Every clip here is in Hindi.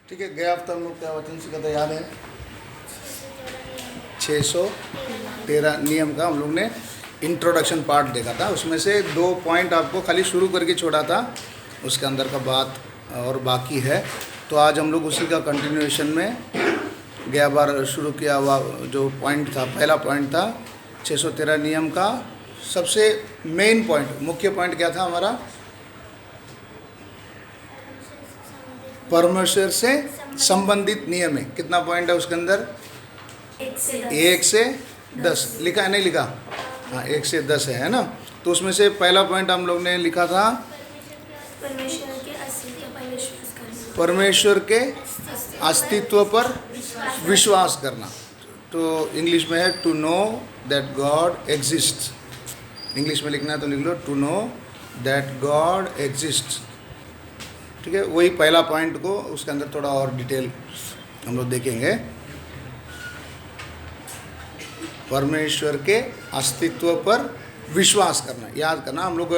ठीक है, गया हफ्ता हम लोग क्या वचन सीखा था याद है? 613 नियम का हम लोग ने इंट्रोडक्शन पार्ट देखा था। उसमें से 2 पॉइंट आपको खाली शुरू करके छोड़ा था, उसके अंदर का बात और बाकी है। तो आज हम लोग उसी का कंटिन्यूएशन में गया बार शुरू किया हुआ जो पॉइंट था, पहला पॉइंट था 613 नियम का सबसे मेन पॉइंट, मुख्य पॉइंट क्या था हमारा? परमेश्वर से संबंधित नियम है। कितना पॉइंट है उसके अंदर? 1 से 10 लिखा है, नहीं लिखा? हाँ, 1 से 10 है ना। तो उसमें से पहला पॉइंट हम लोग ने लिखा था परमेश्वर के अस्तित्व पर विश्वास करना। तो इंग्लिश में है to know that God exist. English में लिखना है तो लिख लो to know that God exist. ठीक है, वही पहला पॉइंट को उसके अंदर थोड़ा और डिटेल हम लोग देखेंगे। परमेश्वर के अस्तित्व पर विश्वास करना, याद करना। हम लोग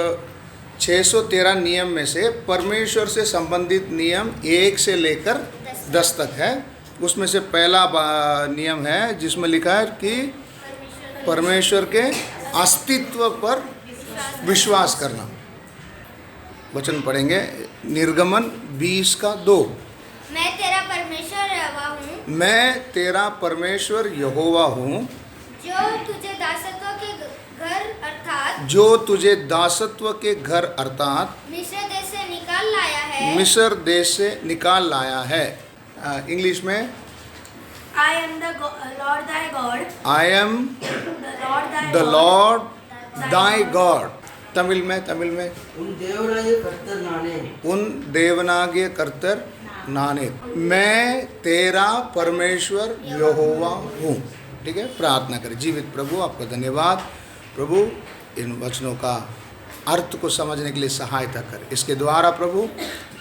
613 नियम में से परमेश्वर से संबंधित नियम 1 से लेकर 10 तक है। उसमें से पहला नियम है जिसमें लिखा है कि परमेश्वर के अस्तित्व पर विश्वास करना। वचन पढ़ेंगे, निर्गमन 20 का 2। मैं तेरा परमेश्वर यहोवा हूँ। मैं तेरा परमेश्वर यहोवा हूँ जो तुझे दासत्व के घर अर्थात जो तुझे दासत्व के घर अर्थात मिस्र देश से निकाल लाया है। मिस्र देश से निकाल लाया है। इंग्लिश में I am the Lord thy God. I am the Lord Dai God. Tamil में उन देवनागे कर्तर नाने। उन देवनागे कर्तर नाने, मैं तेरा परमेश्वर यहोवा हूँ। ठीक है, प्रार्थना करें। जीवित प्रभु, आपका धन्यवाद प्रभु, इन वचनों का अर्थ को समझने के लिए सहायता कर। इसके द्वारा प्रभु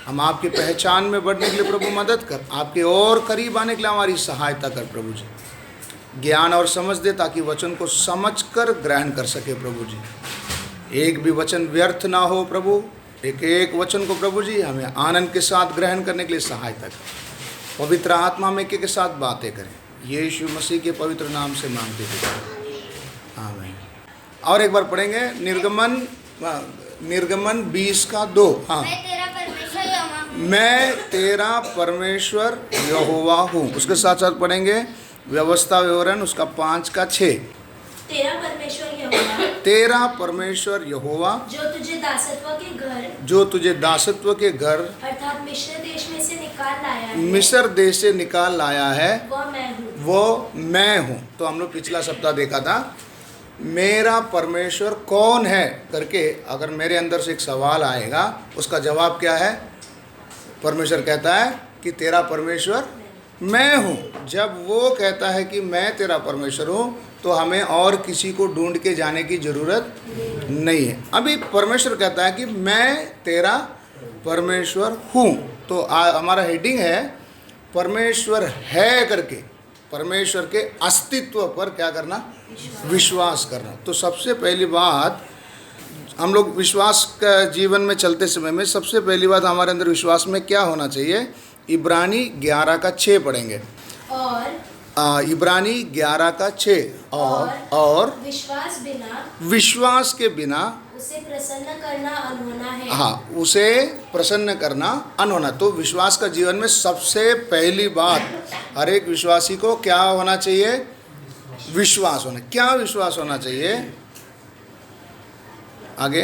हम आपकी पहचान में बढ़ने के लिए प्रभु मदद कर। आपके और करीब आने के लिए हमारी सहायता कर प्रभु जी। ज्ञान और समझ दे ताकि वचन को समझकर ग्रहण कर सके प्रभु जी। एक भी वचन व्यर्थ ना हो प्रभु। एक एक वचन को प्रभु जी हमें आनंद के साथ ग्रहण करने के लिए सहायता कर। पवित्र आत्मा में के साथ बातें करें, यीशु मसीह के पवित्र नाम से मांगते हैं, आमीन। और एक बार पढ़ेंगे निर्गमन 20 का 2। हाँ, मैं तेरा परमेश्वर यहोवा हूँ। मैं तेरा परमेश्वर यहोवा हूँ। उसके साथ साथ पढ़ेंगे व्यवस्था विवरण उसका 5 का 6। तेरा परमेश्वर यहोवा तेरा परमेश्वर यहोवा जो तुझे दासत्व के घर जो तुझे दासत्व के घर अर्थात मिस्र देश में से निकाल लाया है, मिस्र देश से निकाल लाया है, वह मैं हूँ। वो मैं हूँ। तो हम लोग पिछला सप्ताह देखा था मेरा परमेश्वर कौन है करके। अगर मेरे अंदर से एक सवाल आएगा उसका जवाब क्या है? परमेश्वर कहता है कि तेरा परमेश्वर मैं हूँ। जब वो कहता है कि मैं तेरा परमेश्वर हूँ तो हमें और किसी को ढूंढ के जाने की ज़रूरत नहीं है। अभी परमेश्वर कहता है कि मैं तेरा परमेश्वर हूँ। तो हमारा हेडिंग है परमेश्वर है करके, परमेश्वर के अस्तित्व पर क्या करना? विश्वास करना। तो सबसे पहली बात हम लोग विश्वास का जीवन में चलते समय में सबसे पहली बात हमारे अंदर विश्वास में क्या होना चाहिए? इब्रानी 11 का 6 पढ़ेंगे। और इब्रानी 11 का 6। और विश्वास के बिना उसे प्रसन्न करना अनहोना है। हाँ, उसे प्रसन्न करना अनहोना। तो विश्वास का जीवन में सबसे पहली बात हर एक विश्वासी को क्या होना चाहिए? विश्वास होना। क्या विश्वास होना चाहिए? आगे,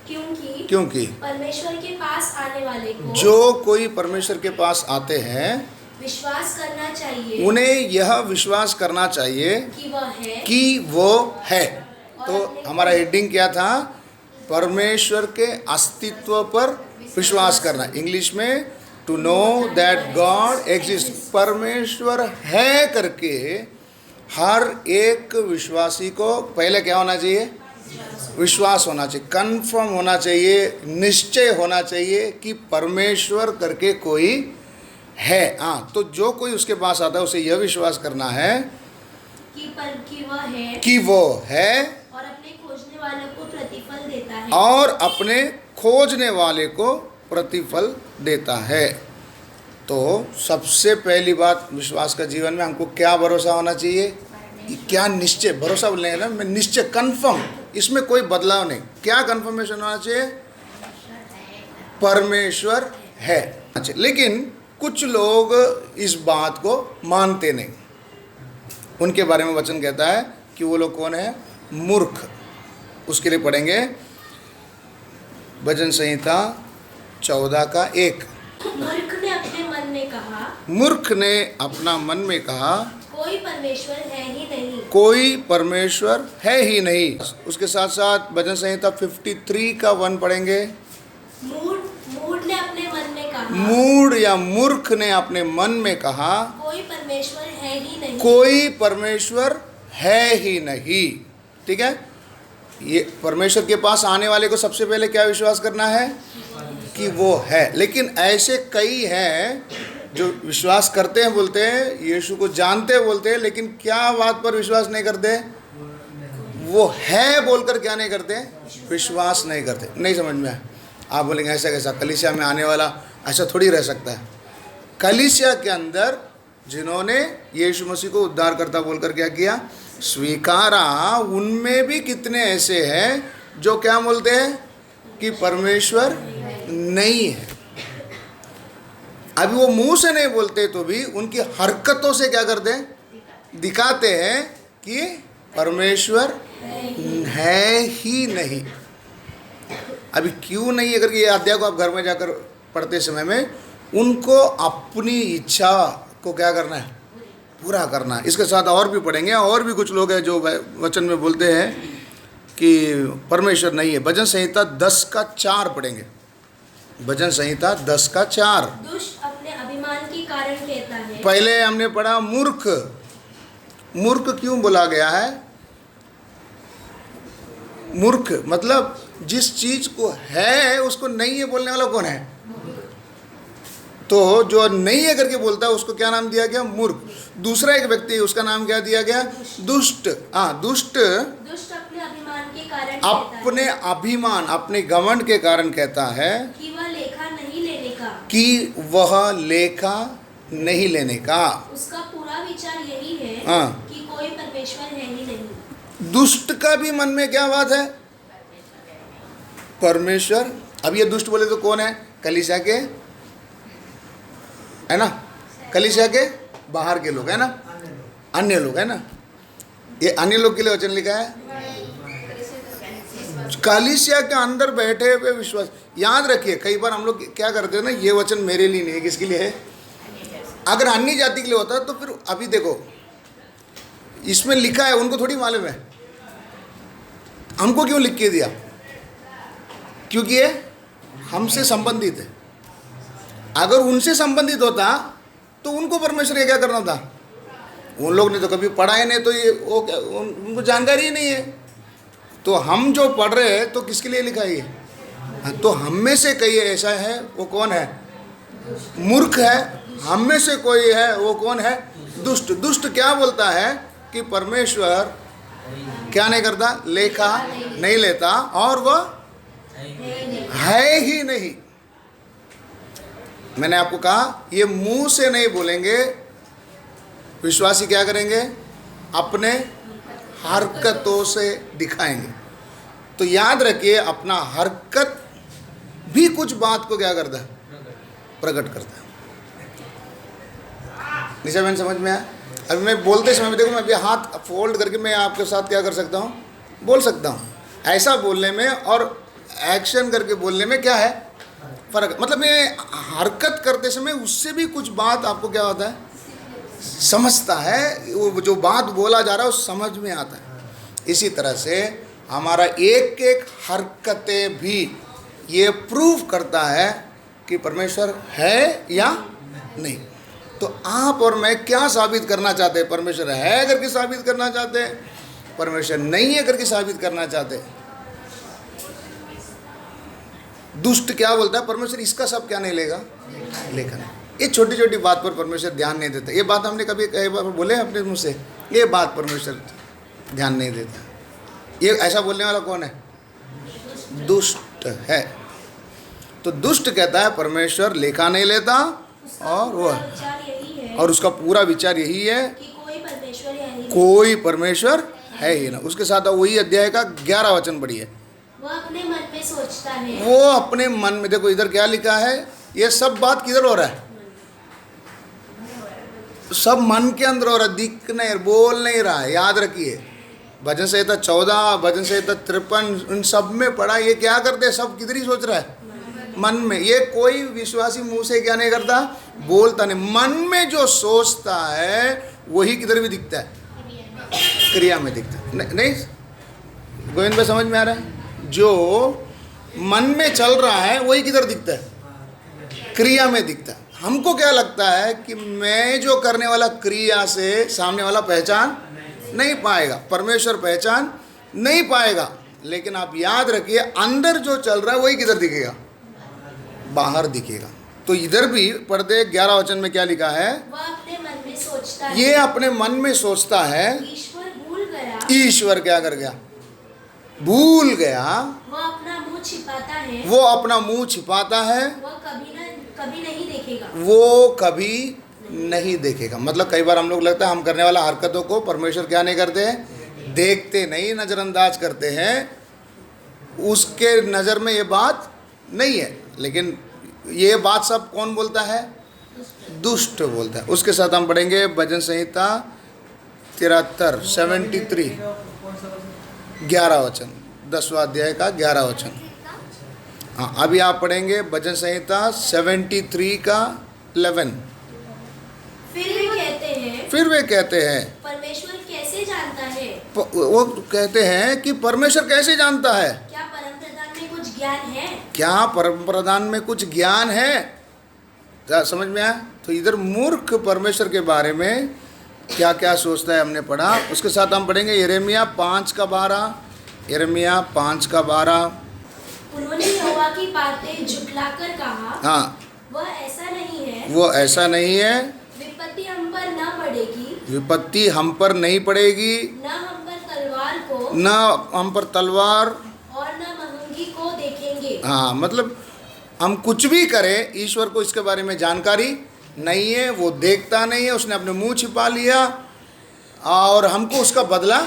क्योंकि परमेश्वर के पास आने वाले को जो कोई परमेश्वर के पास आते हैं विश्वास करना चाहिए, उन्हें यह विश्वास करना चाहिए कि वो है। तो हमारा हेडिंग क्या था? परमेश्वर के अस्तित्व पर विश्वास करना। इंग्लिश में to know that God exist. परमेश्वर है करके हर एक विश्वासी को पहले क्या होना चाहिए? विश्वास होना चाहिए, कन्फर्म होना चाहिए, निश्चय होना चाहिए कि परमेश्वर करके कोई है। हाँ, तो जो कोई उसके पास आता है उसे यह विश्वास करना है कि वो है और अपने खोजने वालों को प्रतिफल देता है। और अपने खोजने वाले को प्रतिफल देता है। तो सबसे पहली बात विश्वास का जीवन में हमको क्या भरोसा होना चाहिए, क्या निश्चय, भरोसा बोलने ना मैं निश्चय, कन्फर्म, इसमें कोई बदलाव नहीं। क्या कन्फर्मेशन होना चाहिए, परमेश्वर है। अच्छा, लेकिन कुछ लोग इस बात को मानते नहीं, उनके बारे में वचन कहता है कि वो लोग कौन है, मूर्ख। उसके लिए पढ़ेंगे भजन संहिता 14:1। मूर्ख ने अपने मन में कहा, मूर्ख ने अपना मन में कहा, कोई परमेश्वर है ही नहीं। कोई परमेश्वर है ही नहीं। उसके साथ साथ भजन संहिता 53:1 पढ़ेंगे। मूढ़ ने अपने मन में कहा, मूढ़ या मूर्ख ने अपने मन में कहा, कोई परमेश्वर है ही नहीं। कोई परमेश्वर है ही नहीं। ठीक है, ये परमेश्वर के पास आने वाले को सबसे पहले क्या विश्वास करना है कि वो है। लेकिन ऐसे कई हैं जो विश्वास करते हैं, बोलते हैं यीशु को जानते हैं, बोलते हैं, लेकिन क्या बात पर विश्वास नहीं करते, वो है बोलकर क्या नहीं करते, विश्वास नहीं करते। नहीं समझ में आया? आप बोलेंगे ऐसा कैसा, कलीसिया में आने वाला ऐसा थोड़ी रह सकता है। कलीसिया के अंदर जिन्होंने यीशु मसीह को उद्धारकर्ता बोलकर क्या किया, स्वीकारा, उनमें भी कितने ऐसे हैं जो क्या बोलते हैं कि परमेश्वर नहीं है। अभी वो मुंह से नहीं बोलते तो भी उनकी हरकतों से क्या करते हैं, दिखाते हैं कि परमेश्वर है ही नहीं। अभी क्यों नहीं है करके ये अध्याय को आप घर में जाकर पढ़ते समय में उनको अपनी इच्छा को क्या करना है, पूरा करना है। इसके साथ और भी पढ़ेंगे, और भी कुछ लोग हैं जो वचन में बोलते हैं कि परमेश्वर नहीं है। भजन संहिता 10:4 पढ़ेंगे। भजन संहिता 10:4। दुष्ट अपने अभिमान के कारण कहता है। पहले हमने पढ़ा मूर्ख। मूर्ख क्यों बोला गया है, मूर्ख मतलब जिस चीज को है उसको नहीं है बोलने वाला कौन है, तो जो नहीं है करके बोलता है उसको क्या नाम दिया गया, मूर्ख। दूसरा एक व्यक्ति उसका नाम क्या दिया गया, दुष्ट। दुष्ट दुष्ट अपने अभिमान के कारण अपने अभिमान, अपने घमंड के कारण कहता है कि वह लेखा नहीं लेने का, कि वह लेखा नहीं लेने का। उसका पूरा विचार यही है हाँ। कि कोई परमेश्वर है ही नहीं। दुष्ट का भी मन में क्या बात है, परमेश्वर। अब ये दुष्ट बोले तो कौन है, कलीसिया के, है ना, कलीसिया के बाहर के लोग है ना, अन्य लोग है ना। ये अन्य लोग के लिए वचन लिखा है, कलीसिया के अंदर बैठे हुए विश्वास। याद रखिए, कई बार हम लोग क्या करते हैं ना, ये वचन मेरे लिए नहीं है, किसके लिए है। अगर अन्य जाति के लिए होता तो फिर अभी देखो इसमें लिखा है, उनको थोड़ी मालूम है, हमको क्यों लिख के दिया, क्योंकि ये हमसे संबंधित है। अगर उनसे संबंधित होता तो उनको परमेश्वर ये क्या करना था, उन लोग ने तो कभी पढ़ा ही नहीं, तो ये वो क्या, उनको जानकारी ही नहीं है। तो हम जो पढ़ रहे हैं तो किसके लिए लिखा है ये, तो हम में से कई ऐसा है, वो कौन है, मूर्ख है। हम में से कोई है, वो कौन है, दुष्ट। दुष्ट क्या बोलता है कि परमेश्वर क्या नहीं करता, लेखा नहीं लेता, और वह है ही नहीं। मैंने आपको कहा ये मुंह से नहीं बोलेंगे, विश्वासी क्या करेंगे, अपने हरकतों से दिखाएंगे। तो याद रखिए, अपना हरकत भी कुछ बात को क्या करता है, प्रकट करता है। निशा बहन समझ में आया? अभी मैं बोलते समय में देखो, मैं अभी हाथ फोल्ड करके मैं आपके साथ क्या कर सकता हूँ, बोल सकता हूँ। ऐसा बोलने में और एक्शन करके बोलने में क्या है फ़र्क। मतलब मैं हरकत करते समय उससे भी कुछ बात आपको क्या होता है, समझता है, वो जो बात बोला जा रहा है वो समझ में आता है। इसी तरह से हमारा एक एक हरकतें भी ये प्रूव करता है कि परमेश्वर है या नहीं। तो आप और मैं क्या साबित करना चाहते हैं, परमेश्वर है करके साबित करना चाहते हैं, परमेश्वर नहीं है करके साबित करना चाहते हैं। दुष्ट क्या बोलता है, परमेश्वर इसका सब क्या नहीं लेगा, लेखन। ये छोटी छोटी बात पर परमेश्वर ध्यान नहीं देता। ये बात हमने कभी कई बार बोले अपने मुंह से, ये बात परमेश्वर ध्यान नहीं देता। ये ऐसा बोलने वाला कौन है, दुष्ट है। तो दुष्ट कहता है परमेश्वर लेखा नहीं लेता, उसका और वो पूरा विचार यही है और उसका पूरा विचार यही है, कि कोई परमेश्वर है ही नहीं। कोई परमेश्वर है ही ना। उसके साथ वही अध्याय का 11 वचन बढ़िए। वह अपने मन में सोचता है। वो अपने मन में, देखो इधर क्या लिखा है, ये सब बात किधर हो रहा है, सब मन के अंदर हो रहा है, दिख नहीं, बोल नहीं रहा है। याद रखिए, भजन संहिता 14, भजन संहिता 53, उन सब में पढ़ा, ये क्या करते हैं, सब किधर ही सोच रहा है, मन में। ये कोई विश्वासी मुंह से क्या नहीं करता, बोलता नहीं, मन में जो सोचता है वही किधर भी दिखता है, क्रिया में दिखता है। नहीं गोविंद भाई, समझ में आ रहा है? जो मन में चल रहा है वही किधर दिखता है, क्रिया में दिखता है। हमको क्या लगता है कि मैं जो करने वाला क्रिया से सामने वाला पहचान नहीं पाएगा, परमेश्वर पहचान नहीं पाएगा। लेकिन आप याद रखिए, अंदर जो चल रहा है वही किधर दिखेगा, बाहर दिखेगा। तो इधर भी पढ़ते 11 वचन में क्या लिखा है, वह अपने मन में सोचता है। ये अपने मन में सोचता है। ईश्वर भूल गया। ईश्वर क्या कर गया, भूल गया। वह अपना मुंह छिपाता है। वो अपना मुंह छिपाता है, वह कभी नहीं देखेगा। वो कभी नहीं देखेगा। मतलब कई बार हम लोग लगता है हम करने वाला हरकतों को परमेश्वर क्या नहीं करते हैं, देखते नहीं, नज़रअंदाज करते हैं। उसके नज़र में ये बात नहीं है। लेकिन ये बात सब कौन बोलता है, दुष्ट बोलता है। उसके साथ हम पढ़ेंगे भजन संहिता 73, 73, 11 वचन, 10वां अध्याय का 11 वचन। हाँ, अभी आप पढ़ेंगे भजन संहिता 73 का 11। फिर वे कहते हैं परमेश्वर कैसे जानता है? वो कहते हैं कि परमेश्वर कैसे जानता है, क्या परम प्रधान में कुछ ज्ञान है? क्या परम प्रधान में कुछ ज्ञान है? क्या समझ में आया? तो इधर मूर्ख परमेश्वर के बारे में क्या क्या सोचता है हमने पढ़ा। उसके साथ हम पढ़ेंगे यिर्मयाह 5 का 12, यिर्मयाह 5 का 12। उन्होंने यहोवा की बातें झुठलाकर कहा, हाँ, वह ऐसा नहीं है। वो ऐसा नहीं है, विपत्ति हम पर न पड़ेगी, विपत्ति हम पर नहीं पड़ेगी, न हम पर तलवार को, न हम पर तलवार, और न महंगी को देखेंगे। हाँ, मतलब हम कुछ भी करें, ईश्वर को इसके बारे में जानकारी नहीं है, वो देखता नहीं है, उसने अपने मुंह छिपा लिया। और हमको उसका बदला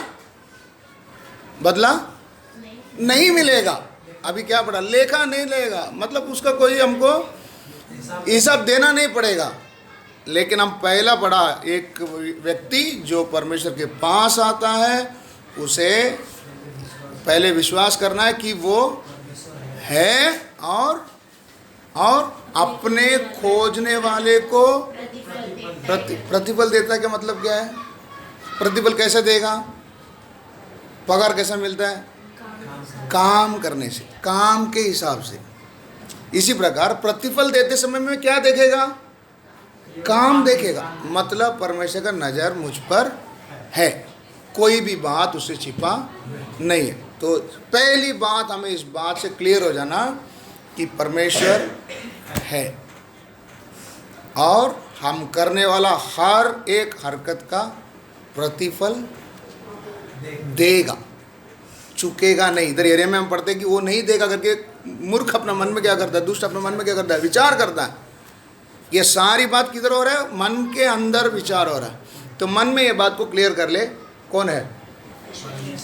नहीं मिलेगा। अभी क्या पड़ा, लेखा नहीं लेगा, मतलब उसका कोई हमको हिसाब देना नहीं पड़ेगा। लेकिन हम पहला पढ़ा, एक व्यक्ति जो परमेश्वर के पास आता है उसे पहले विश्वास करना है कि वो है, और अपने खोजने वाले को प्रतिफल देता है। क्या मतलब क्या है, प्रतिफल कैसे देगा, पगार कैसा मिलता है, काम करने से, काम के हिसाब से। इसी प्रकार प्रतिफल देते समय में क्या देखेगा, काम देखेगा। मतलब परमेश्वर का नज़र मुझ पर है, कोई भी बात उससे छिपा नहीं है। तो पहली बात हमें इस बात से क्लियर हो जाना कि परमेश्वर है, और हम करने वाला हर एक हरकत का प्रतिफल देगा, चुकेगा नहीं। इधर एरिया में हम पढ़ते हैं कि वो नहीं देगा करके मूर्ख अपना मन में क्या करता है, दुष्ट अपने मन में क्या करता है, विचार करता है। ये सारी बात किधर हो रहा है, मन के अंदर विचार हो रहा है। तो मन में ये बात को क्लियर कर ले, कौन है,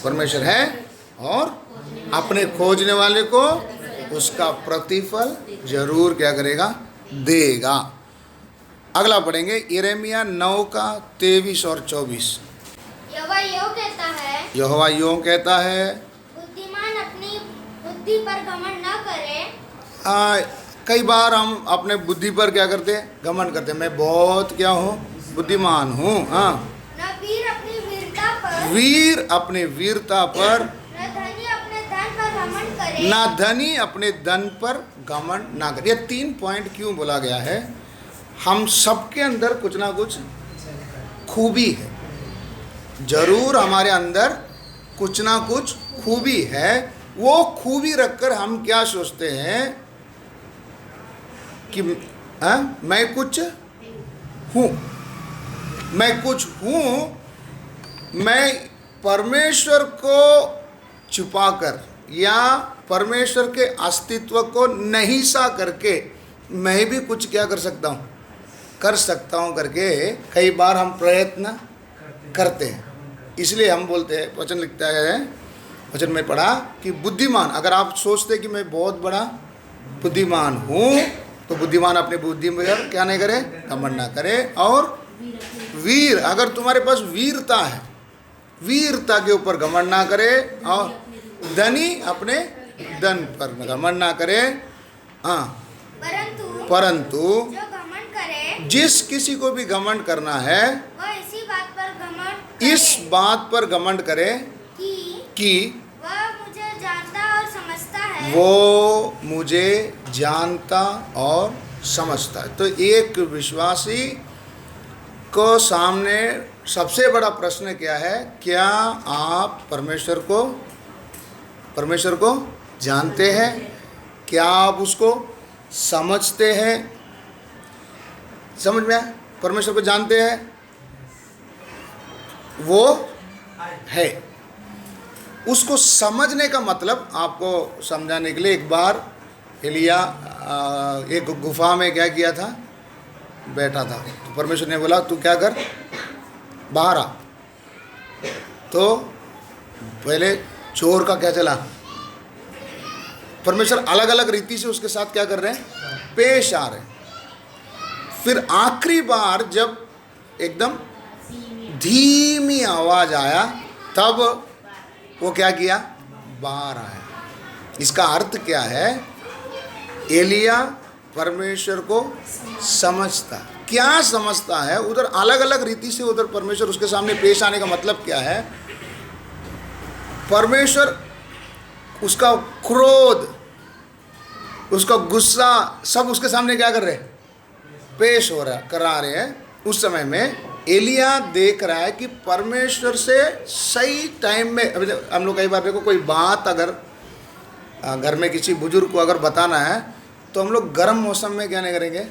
परमेश्वर है, और अपने खोजने वाले को उसका प्रतिफल जरूर क्या करेगा, देगा। अगला पढ़ेंगे यिर्मयाह 9 का 23 और 24। यहोवा यूं कहता है, यहोवा यूं कहता है, बुद्धिमान अपनी बुद्धि पर घमंड न करे। कई बार हम अपने बुद्धि पर क्या करते हैं, घमंड करते हैं, मैं बहुत क्या हूँ, बुद्धिमान हूँ। हाँ, न वीर अपनी वीरता पर, वीर अपने वीरता पर, न धनी अपने धन पर घमंड करे। ना धनी अपने धन पर घमंड ना करे। ये 3 पॉइंट क्यों बोला गया है, हम सबके अंदर कुछ ना कुछ खूबी है, जरूर हमारे अंदर कुछ ना कुछ खूबी है। वो खूबी रखकर हम क्या सोचते हैं कि मैं कुछ हूँ, मैं कुछ हूँ। मैं परमेश्वर को छुपाकर या परमेश्वर के अस्तित्व को नहीं सा करके मैं भी कुछ क्या कर सकता हूँ, कर सकता हूँ करके कई बार हम प्रयत्न करते हैं। इसलिए हम बोलते हैं, वचन लिखता है, वचन में पढ़ा कि बुद्धिमान, अगर आप सोचते कि मैं बहुत बड़ा बुद्धिमान हूँ, तो बुद्धिमान अपनी बुद्धि में क्या नहीं करे, घमंड ना करे। और वीर, अगर तुम्हारे पास वीरता है, वीरता के ऊपर घमंड ना करे। और धनी अपने धन पर घमंड ना करे। हाँ, परंतु जो घमंड करे, जिस किसी को भी घमंड करना है, वह इसी बात पर घमंड इस बात पर घमंड करे कि वह मुझे जानता और समझता है। वो मुझे जानता और समझता है। तो एक विश्वासी को सामने सबसे बड़ा प्रश्न क्या है? क्या आप परमेश्वर को जानते हैं? क्या आप उसको समझते हैं? समझ में आया? परमेश्वर को जानते हैं, वो है। उसको समझने का मतलब आपको समझाने के लिए, एक बार एलिया एक गुफा में क्या किया था, बैठा था। तो परमेश्वर ने बोला तू क्या कर, बाहर आ। तो पहले चोर का क्या चला, परमेश्वर अलग अलग रीति से उसके साथ क्या कर रहे हैं, पेश आ रहे हैं। फिर आखिरी बार जब एकदम धीमी आवाज आया, तब वो क्या किया, बाहर आया। इसका अर्थ क्या है? एलिया परमेश्वर को समझता। क्या समझता है? उधर अलग अलग रीति से उधर परमेश्वर उसके सामने पेश आने का मतलब क्या है? परमेश्वर उसका क्रोध, उसका गुस्सा सब उसके सामने क्या कर रहे हैं, पेश हो रहा करा रहे हैं। उस समय में एलिया देख रहा है कि परमेश्वर से सही टाइम में, अभी हम लोग कई बार देखो, कोई बात अगर घर में किसी बुजुर्ग को अगर बताना है तो हम लोग गर्म मौसम में क्या नहीं करेंगे,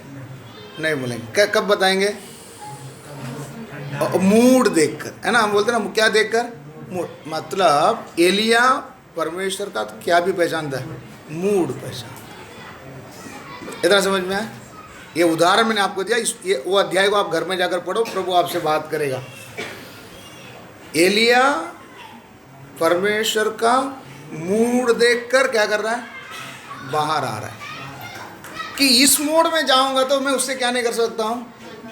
नहीं बोलेंगे। कब बताएंगे? मूड देखकर, है ना। हम बोलते हैं ना, क्या देखकर, मूड। मतलब एलिया परमेश्वर का क्या भी पहचानता है, मूड पहचान। इतना समझ में आया? ये उदाहरण मैंने आपको दिया, ये वो अध्याय को आप घर में जाकर पढ़ो, प्रभु आपसे बात करेगा। एलिया परमेश्वर का मूड देखकर क्या कर रहा है, बाहर आ रहा है कि इस मोड में जाऊंगा तो मैं उससे क्या नहीं कर सकता हूँ,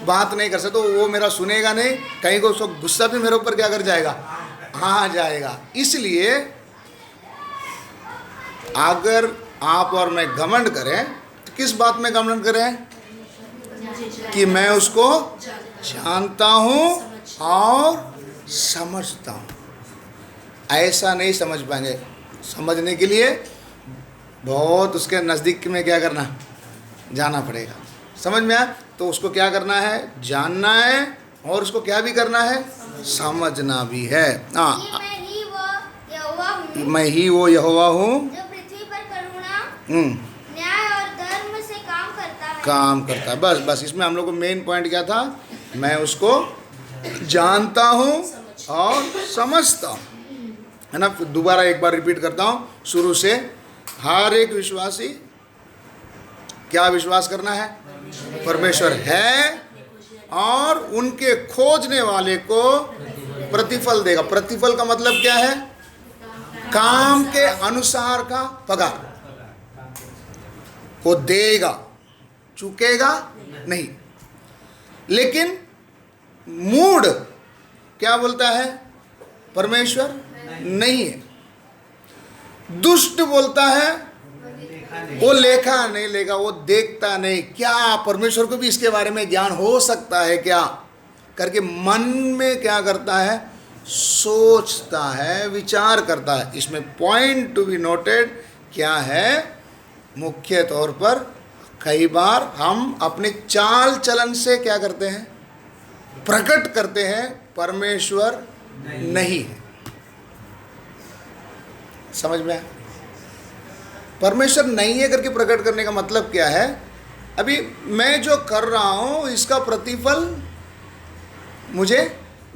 बात नहीं कर सकता, तो वो मेरा सुनेगा नहीं, कहीं को उसको गुस्सा भी मेरे ऊपर क्या कर जाएगा, आ जाएगा। इसलिए अगर आप और मैं घमंड करें तो किस बात में घमंड करें, कि मैं उसको जानता हूँ और समझता हूँ। ऐसा नहीं समझ पाएंगे। समझने के लिए बहुत उसके नज़दीक में क्या करना, जाना पड़ेगा। समझ में आया? तो उसको क्या करना है, जानना है, और उसको क्या भी करना है, समझना भी है। हाँ, मैं ही वो यहोवा हूँ जो पृथ्वी पर करुणा, न्याय और धर्म से काम करता है। बस इसमें हम लोग को मेन पॉइंट क्या था, मैं उसको जानता हूँ और समझता हूँ, है ना। दोबारा एक बार रिपीट करता हूँ शुरू से। हर एक विश्वासी क्या विश्वास करना है, परमेश्वर है और उनके खोजने वाले को प्रतिफल देगा। प्रतिफल का मतलब क्या है, काम के अनुसार का पगार वो देगा, चुकेगा नहीं। लेकिन मूड क्या बोलता है, परमेश्वर नहीं है। दुष्ट बोलता है वो लेखा नहीं लेगा, वो देखता नहीं। क्या परमेश्वर को भी इसके बारे में ज्ञान हो सकता है क्या करके मन में क्या करता है, सोचता है, विचार करता है। इसमें पॉइंट टू बी नोटेड क्या है, मुख्य तौर पर कई बार हम अपने चाल चलन से क्या करते हैं, प्रकट करते हैं परमेश्वर नहीं है। समझ में आया? परमेश्वर नहीं है करके प्रकट करने का मतलब क्या है, अभी मैं जो कर रहा हूं इसका प्रतिफल मुझे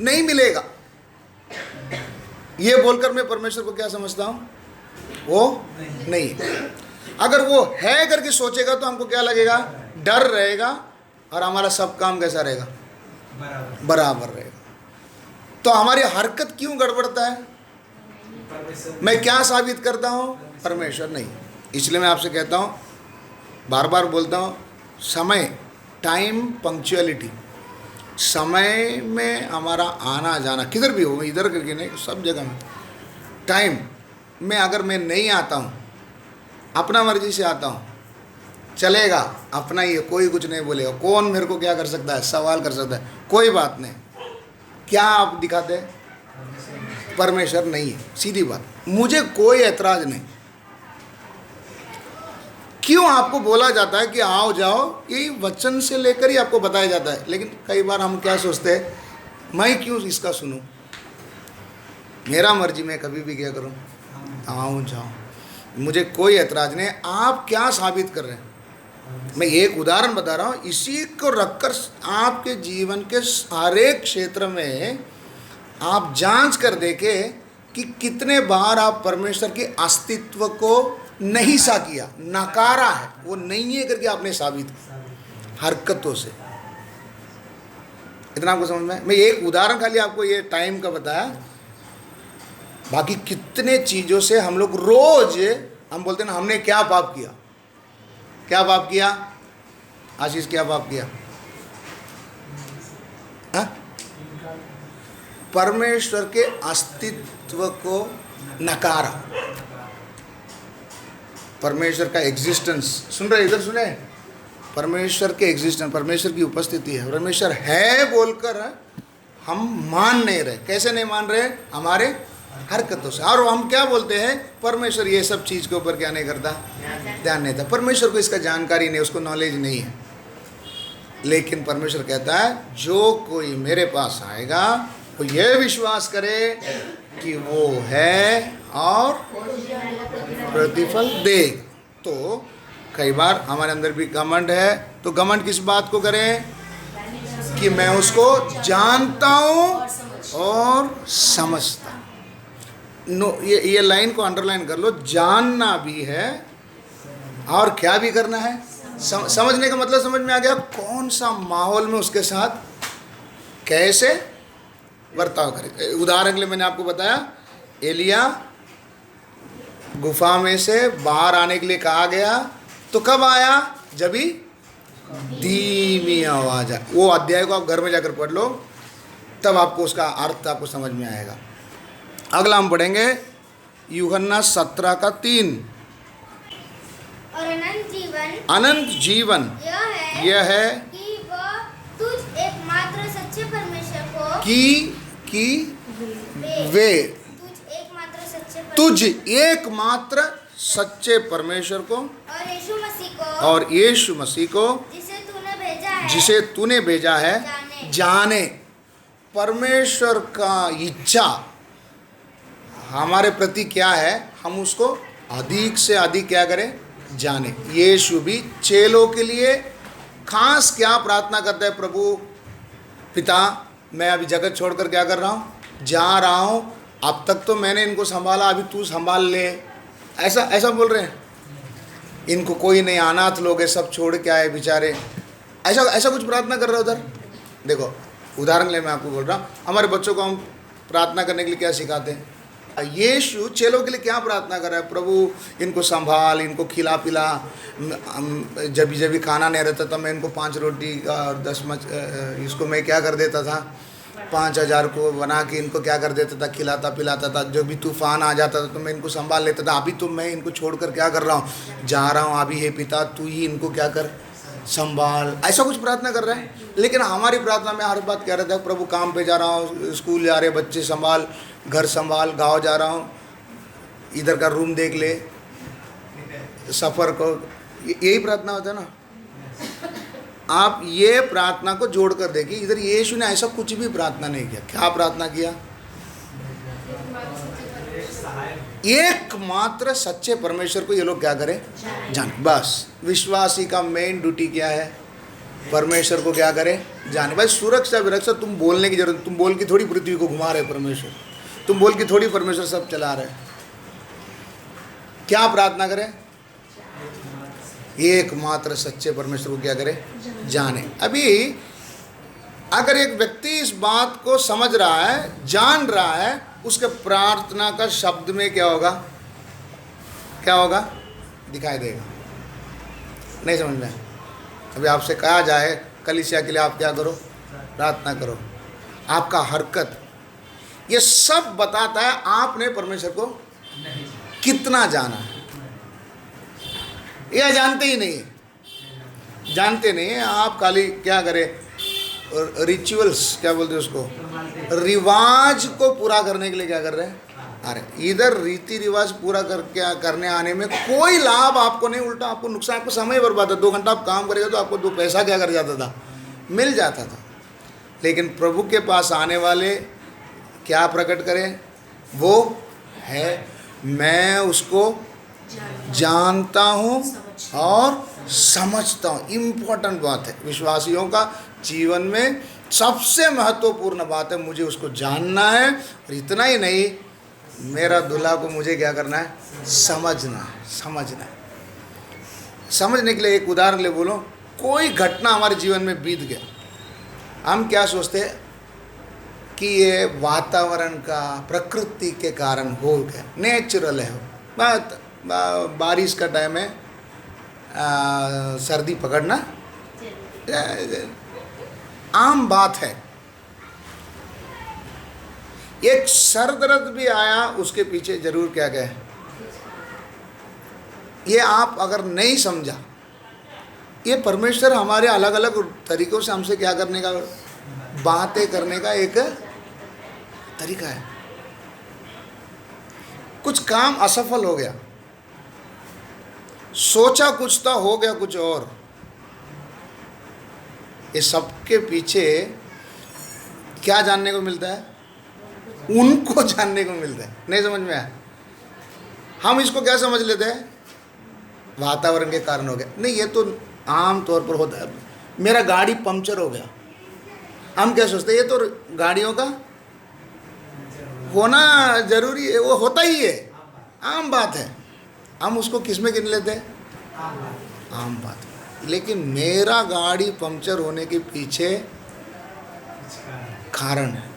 नहीं मिलेगा, ये बोलकर मैं परमेश्वर को क्या समझता हूं, वो नहीं है। अगर वो है करके सोचेगा तो हमको क्या लगेगा, डर रहेगा, और हमारा सब काम कैसा रहेगा? बराबर रहेगा। तो हमारी हरकत क्यों गड़बड़ता है? मैं क्या साबित करता हूँ? परमेश्वर नहीं। इसलिए मैं आपसे कहता हूँ, बार बार बोलता हूँ, समय, टाइम, पंक्चुअलिटी, समय में हमारा आना जाना किधर भी हो, इधर करके नहीं, सब जगह में टाइम में अगर मैं नहीं आता हूँ, अपना मर्जी से आता हूँ, चलेगा, अपना ही है, कोई कुछ नहीं बोलेगा। कौन मेरे को क्या कर सकता है? सवाल कर सकता है? कोई बात नहीं। क्या आप दिखाते हैं? परमेश्वर नहीं है, सीधी बात। मुझे कोई ऐतराज नहीं। क्यों आपको बोला जाता है कि आओ जाओ? यही वचन से लेकर ही आपको बताया जाता है। लेकिन कई बार हम क्या सोचते हैं, मैं क्यों इसका सुनूं, मेरा मर्जी, मैं कभी भी क्या करूं, आओ जाओ, मुझे कोई ऐतराज नहीं। आप क्या साबित कर रहे हैं? मैं एक उदाहरण बता रहा हूँ, इसी को रखकर आपके जीवन के सारे क्षेत्र में आप जांच कर देखें कि कितने बार आप परमेश्वर के अस्तित्व को नहीं सा किया, नकारा है, वो नहीं है करके आपने साबित किया हरकतों से। इतना आपको समझ में? मैं एक उदाहरण खाली आपको ये टाइम का बताया, बाकी कितने चीज़ों से हम लोग रोज हम बोलते हैं ना, हमने क्या पाप किया, क्या पाप किया? आशीष, क्या पाप किया? हा? परमेश्वर के अस्तित्व को नकारा, परमेश्वर का एग्जिस्टेंस, सुन रहे, इधर सुने, परमेश्वर के एग्जिस्टेंस, परमेश्वर की उपस्थिति है, परमेश्वर है बोलकर हम मान नहीं रहे। कैसे नहीं मान रहे? हमारे हरकतों से। और हम क्या बोलते हैं? परमेश्वर ये सब चीज़ के ऊपर क्या नहीं करता, ध्यान नहीं देता। परमेश्वर को इसका जानकारी नहीं, उसको नॉलेज नहीं है। लेकिन परमेश्वर कहता है, जो कोई मेरे पास आएगा वो ये विश्वास करे कि वो है और प्रतिफल दे। तो कई बार हमारे अंदर भी घमंड है, तो घमंड किस बात को करें? कि मैं उसको जानता हूँ और समझता हूँ। नो, ये लाइन को अंडरलाइन कर लो, जानना भी है और क्या भी करना है, समझने का मतलब समझ में आ गया? कौन सा माहौल में उसके साथ कैसे बर्ताव करें। उदाहरण के लिए मैंने आपको बताया, एलिया गुफा में से बाहर आने के लिए कहा गया, तो कब आया? जब ही धीमी आवाज है। वो अध्याय को आप घर में जाकर पढ़ लो, तब आपको उसका अर्थ आपको समझ में आएगा। अगला हम पढ़ेंगे यूहन्ना 17:3। और अनंत जीवन यह है कि वह तुझ एकमात्र सच्चे परमेश्वर को तुझ एकमात्र सच्चे परमेश्वर को और यीशु मसीह को जिसे तूने भेजा है जाने। परमेश्वर का इच्छा हमारे प्रति क्या है? हम उसको अधिक से अधिक क्या करें? जाने। यीशु भी चेलों के लिए खास क्या प्रार्थना करता है? प्रभु पिता, मैं अभी जगत छोड़कर क्या कर रहा हूँ? जा रहा हूँ। अब तक तो मैंने इनको संभाला, अभी तू संभाल ले। ऐसा बोल रहे हैं। इनको कोई नहीं, अनाथ लोग है, सब छोड़ के आए बेचारे। ऐसा कुछ प्रार्थना कर रहे हो उधर? देखो, उदाहरण ले, मैं आपको बोल रहा हूँ, हमारे बच्चों को हम प्रार्थना करने के लिए क्या सिखाते हैं? यीशु चेलों के लिए क्या प्रार्थना कर रहा है? प्रभु इनको संभाल, इनको खिला पिला। जब भी खाना नहीं रहता था, मैं इनको 5 रोटी और 10 इसको मैं क्या कर देता था, 5000 को बना के इनको क्या कर देता था? खिलाता पिलाता था। जो भी तूफान आ जाता था तो मैं इनको संभाल लेता था। अभी तो मैं इनको छोड़कर क्या कर रहा हूँ? जा रहा हूँ। अभी हे पिता, तू ही इनको क्या कर, संभाल। ऐसा कुछ प्रार्थना कर रहा है। लेकिन हमारी प्रार्थना में हर बात कह रहा था, प्रभु काम पे जा रहा हूँ, स्कूल जा रहे बच्चे संभाल, घर संभाल, गांव जा रहा हूँ, इधर का रूम देख ले, सफ़र को। यही प्रार्थना होता है ना। आप ये प्रार्थना को जोड़ कर देखिए, इधर यीशु ने ऐसा कुछ भी प्रार्थना नहीं किया। क्या प्रार्थना किया? एकमात्र सच्चे परमेश्वर को ये लोग क्या करें? जाने। बस विश्वासी का मेन ड्यूटी क्या है? परमेश्वर को क्या करें? जाने। भाई सुरक्षा विरक्षा तुम बोलने की जरूरत, तुम बोल की थोड़ी पृथ्वी को घुमा रहे परमेश्वर, तुम बोल की थोड़ी परमेश्वर सब चला रहे। क्या प्रार्थना करें? एकमात्र सच्चे परमेश्वर को क्या करे, जाने। अभी अगर एक व्यक्ति इस बात को समझ रहा है, जान रहा है, उसके प्रार्थना का शब्द में क्या होगा, क्या होगा, दिखाई देगा। नहीं समझ में? अभी आपसे कहा जाए कलीसिया के लिए आप क्या करो, प्रार्थना करो, आपका हरकत ये सब बताता है आपने परमेश्वर को कितना जाना है। यह जानते ही नहीं है, जानते नहीं है आप, खाली क्या करें, रिचुअल्स क्या बोलते हैं उसको, रिवाज को पूरा करने के लिए क्या कर रहे हैं। अरे इधर रीति रिवाज पूरा करने आने में कोई लाभ आपको नहीं, उल्टा आपको नुकसान, आपको समय बर्बाद है। 2 घंटा आप काम करेगा तो आपको 2 पैसा क्या कर जाता था, मिल जाता था। लेकिन प्रभु के पास आने वाले क्या प्रकट करें, वो है मैं उसको जानता हूँ और समझता हूँ। इम्पोर्टेंट बात है, विश्वासियों का जीवन में सबसे महत्वपूर्ण बात है, मुझे उसको जानना है। और इतना ही नहीं, मेरा दूल्हा को मुझे क्या करना है, समझना है, समझना है। समझने के लिए एक उदाहरण ले बोलो, कोई घटना हमारे जीवन में बीत गया, हम क्या सोचते हैं कि ये वातावरण का, प्रकृति के कारण हो गया, नेचुरल है, बारिश का टाइम है, सर्दी पकड़ना आम बात है। एक सर दर्द भी आया, उसके पीछे जरूर क्या क्या है। ये आप अगर नहीं समझा, ये परमेश्वर हमारे अलग अलग तरीकों से हमसे क्या करने का, बातें करने का एक तरीका है। कुछ काम असफल हो गया, सोचा कुछ था, हो गया कुछ और। ये सबके पीछे क्या जानने को मिलता है, उनको जानने को मिलता है। नहीं समझ में आया? हम इसको क्या समझ लेते हैं, वातावरण के कारण हो गया। नहीं, ये तो आम तौर पर होता है। मेरा गाड़ी पंक्चर हो गया, हम क्या सोचते हैं, ये तो गाड़ियों का होना जरूरी है, वो होता ही है, आम बात है। हम उसको किस में गिन लेते हैं, आम बात। लेकिन मेरा गाड़ी पंक्चर होने के पीछे कारण है,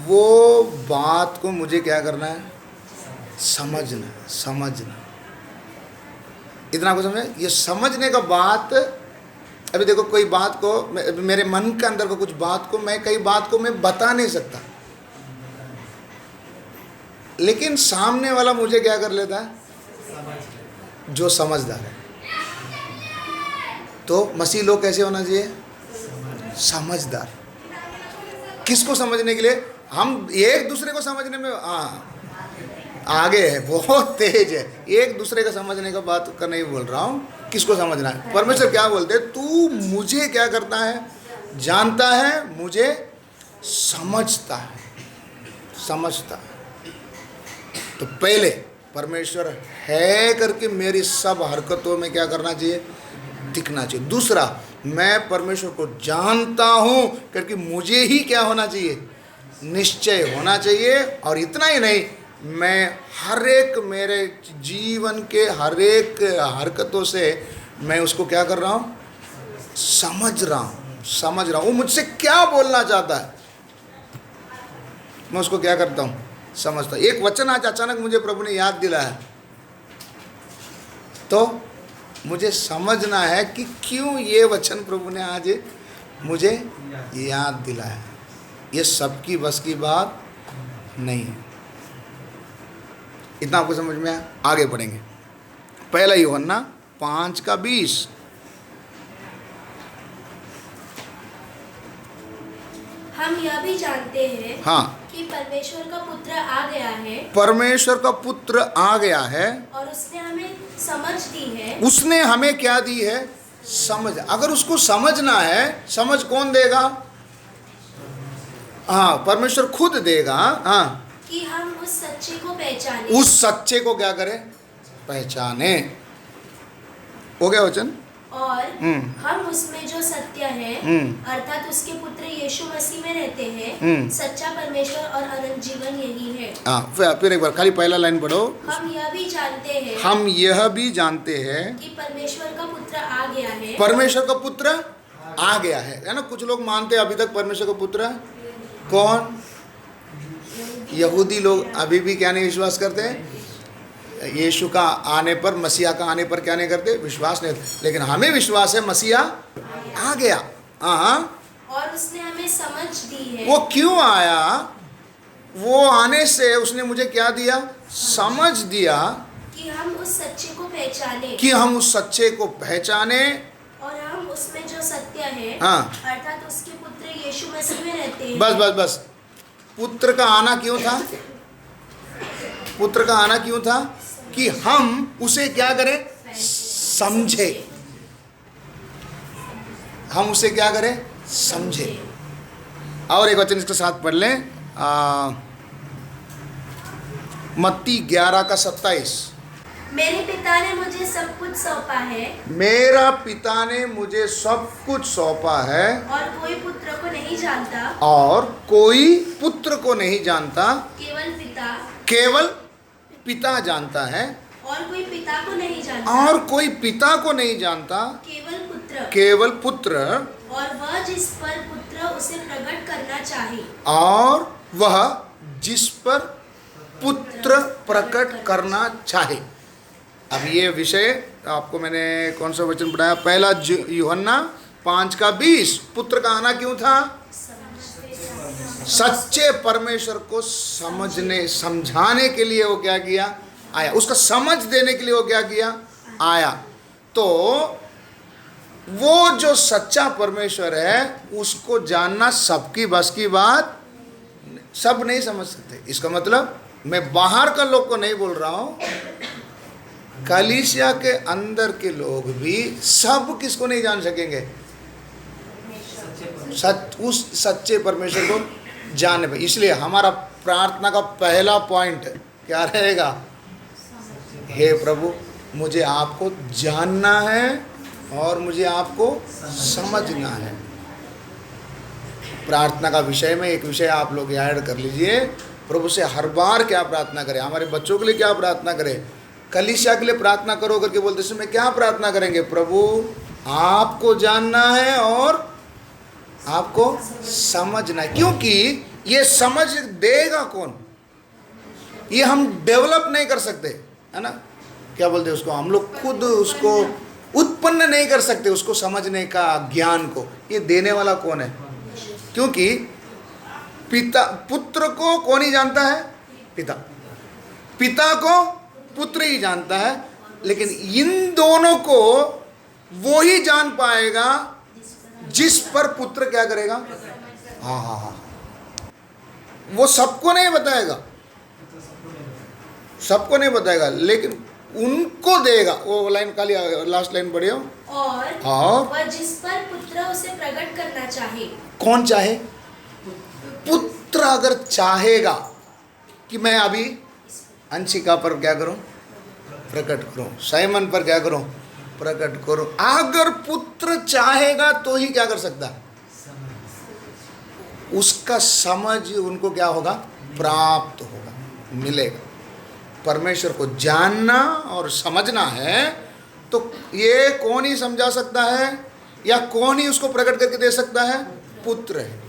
वो बात को मुझे क्या करना है, समझना, समझना। इतना को समझे, ये समझने का बात। अभी देखो, कोई बात को मेरे मन के अंदर को कुछ बात को मैं, कई बात को मैं बता नहीं सकता, लेकिन सामने वाला मुझे क्या कर लेता है, जो समझदार है। तो मसीह लोग कैसे होना चाहिए, समझदार। किसको समझने के लिए, हम एक दूसरे को समझने में आगे है, बहुत तेज है। एक दूसरे का समझने का बात का नहीं बोल रहा हूँ, किसको समझना है। परमेश्वर क्या बोलते हैं, तू मुझे क्या करता है, जानता है, मुझे समझता है, समझता है। तो पहले परमेश्वर है करके मेरी सब हरकतों में क्या करना चाहिए, दिखना चाहिए। दूसरा, मैं परमेश्वर को जानता हूँ करके मुझे ही क्या होना चाहिए, निश्चय होना चाहिए। और इतना ही नहीं, मैं हर एक मेरे जीवन के हर एक हरकतों से मैं उसको क्या कर रहा हूँ, समझ रहा हूँ, समझ रहा हूँ। वो मुझसे क्या बोलना चाहता है, मैं उसको क्या करता हूँ, समझता। एक वचन आज अचानक मुझे प्रभु ने याद दिलाया, तो मुझे समझना है कि क्यों ये वचन प्रभु ने आज मुझे याद दिलाया। ये सबकी बस की बात नहीं है। इतना आपको समझ में आया? आगे बढ़ेंगे। पहला यूहन्ना 5:20। हम यह भी जानते हैं हाँ, कि परमेश्वर का पुत्र आ गया है, परमेश्वर का पुत्र आ गया है और उसने हमें समझ दी है। उसने हमें क्या दी है, समझ। अगर उसको समझना है, समझ कौन देगा, हाँ, परमेश्वर खुद देगा। हाँ, कि हम उस सच्चे को पहचाने। उस सच्चे को क्या करें, पहचाने। हो गया वचन। और हम्म। हम उसमें जो सत्य है अर्थात उसके पुत्र यीशु मसीह में रहते हैं। सच्चा परमेश्वर और अनंत जीवन यही है। हाँ, फिर एक बार खाली पहला लाइन पढ़ो। हम यह भी जानते हैं हम यह भी जानते हैं कि परमेश्वर का पुत्र आ गया है। परमेश्वर का पुत्र आ गया है ना। कुछ लोग मानते हैं अभी तक परमेश्वर का पुत्र है। कौन? यहूदी लोग अभी भी क्या नहीं विश्वास करते हैं? यीशु का आने पर, मसीहा का आने पर क्या नहीं करते? विश्वास नहीं। लेकिन हमें विश्वास है मसीहा आ गया। हाँ, और उसने हमें समझ दी है। वो क्यों आया? वो आने से उसने मुझे क्या दिया? समझ दिया कि हम उस सच्चे को पहचाने। कि हम उस सच्चे को पहचाने और हम उसमें जो सत्य है हाँ। अर्थात उसके पुत्र यीशु मसीह में रहते हैं। बस बस बस। पुत्र का आना क्यों था? पुत्र का आना क्यों था? कि हम उसे क्या करें? समझे। हम उसे क्या करें? समझे। और एक वचन इसके साथ पढ़ लें, मत्ती 11:27। मेरे पिता ने मुझे सब कुछ सौंपा है। मेरा पिता ने मुझे सब कुछ सौंपा है और कोई पुत्र को नहीं जानता। और कोई पुत्र को नहीं जानता, केवल पिता। केवल पिता जानता है। और कोई पिता को नहीं जानता। और कोई पिता को नहीं जानता, केवल पुत्र। केवल पुत्र। और वह जिस पर पुत्र उसे प्रकट करना चाहे। और वह जिस पर पुत्र प्रकट करना चाहे। अब ये विषय आपको मैंने कौन सा वचन पढ़ाया? पहला यूहन्ना 5:20। पुत्र का आना क्यों था? सच्चे परमेश्वर को समझने, समझाने के लिए वो क्या किया? आया। उसका समझ देने के लिए वो क्या किया? आया। तो वो जो सच्चा परमेश्वर है उसको जानना सबकी बस की बात, सब नहीं समझ सकते। इसका मतलब मैं बाहर का लोग को नहीं बोल रहा हूँ, कलीसिया के अंदर के लोग भी सब किसको नहीं जान सकेंगे? उस सच्चे परमेश्वर को जानने पर। इसलिए हमारा प्रार्थना का पहला पॉइंट क्या रहेगा? हे प्रभु, मुझे आपको जानना है और मुझे आपको समझना है। प्रार्थना का विषय में एक विषय आप लोग ऐड कर लीजिए। प्रभु से हर बार क्या प्रार्थना करें? हमारे बच्चों के लिए क्या प्रार्थना करें? कलीसिया के लिए प्रार्थना करो करके बोलते समय क्या प्रार्थना करेंगे? प्रभु आपको जानना है और आपको समझना है। क्योंकि ये समझ देगा कौन? ये हम डेवलप नहीं कर सकते, है ना? क्या बोलते हैं उसको? हम लोग खुद उसको उत्पन्न नहीं कर सकते, उसको समझने का ज्ञान को। ये देने वाला कौन है? क्योंकि पिता, पुत्र को कौन ही जानता है? पिता। पिता को पुत्र ही जानता है। लेकिन इन दोनों को वो ही जान पाएगा जिस पर पुत्र क्या करेगा? हाँ, वो सबको नहीं बताएगा, सबको नहीं बताएगा, लेकिन उनको देगा। वो लाइन खाली लास्ट लाइन पढ़ियो। और वह जिस पर पुत्र उसे प्रकट करना चाहे। कौन चाहे? पुत्र अगर चाहेगा कि मैं अभी अंशिका पर क्या करूं? प्रकट करूं। साइमन पर क्या करूं? प्रकट करूं। अगर पुत्र चाहेगा तो ही क्या कर सकता? उसका समझ उनको क्या होगा? प्राप्त होगा, मिलेगा। परमेश्वर को जानना और समझना है तो ये कौन ही समझा सकता है या कौन ही उसको प्रकट करके दे सकता है? पुत्र है।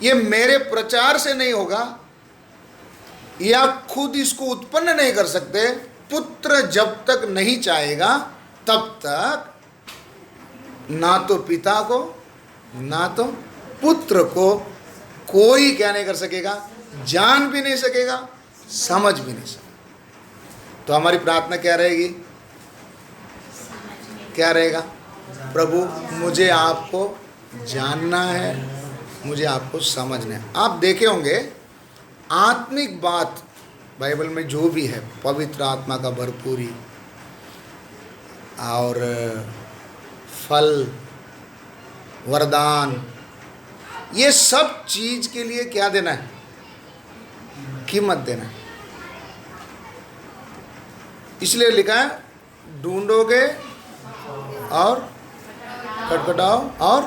ये मेरे प्रचार से नहीं होगा या खुद इसको उत्पन्न नहीं कर सकते। पुत्र जब तक नहीं चाहेगा तब तक ना तो पिता को ना तो पुत्र को कोई क्या नहीं कर सकेगा? जान भी नहीं सकेगा, समझ भी नहीं सकेगा। तो हमारी प्रार्थना क्या रहेगी? क्या रहेगा? प्रभु मुझे आपको जानना है, मुझे आपको समझना है। आप देखे होंगे आत्मिक बात बाइबल में जो भी है, पवित्र आत्मा का भरपूरी और फल, वरदान, ये सब चीज के लिए क्या देना है? कीमत देना है। इसलिए लिखा है ढूंढोगे और खटखटाओ और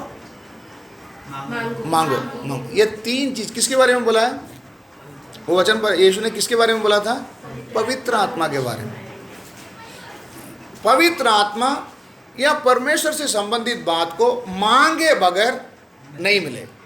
मांगो मांगो मांगो। ये तीन चीज किसके बारे में बोला है? वो वचन पर यीशु ने किसके बारे में बोला था? पवित्र आत्मा के बारे में। पवित्र आत्मा या परमेश्वर से संबंधित बात को मांगे बगैर नहीं मिलेगा।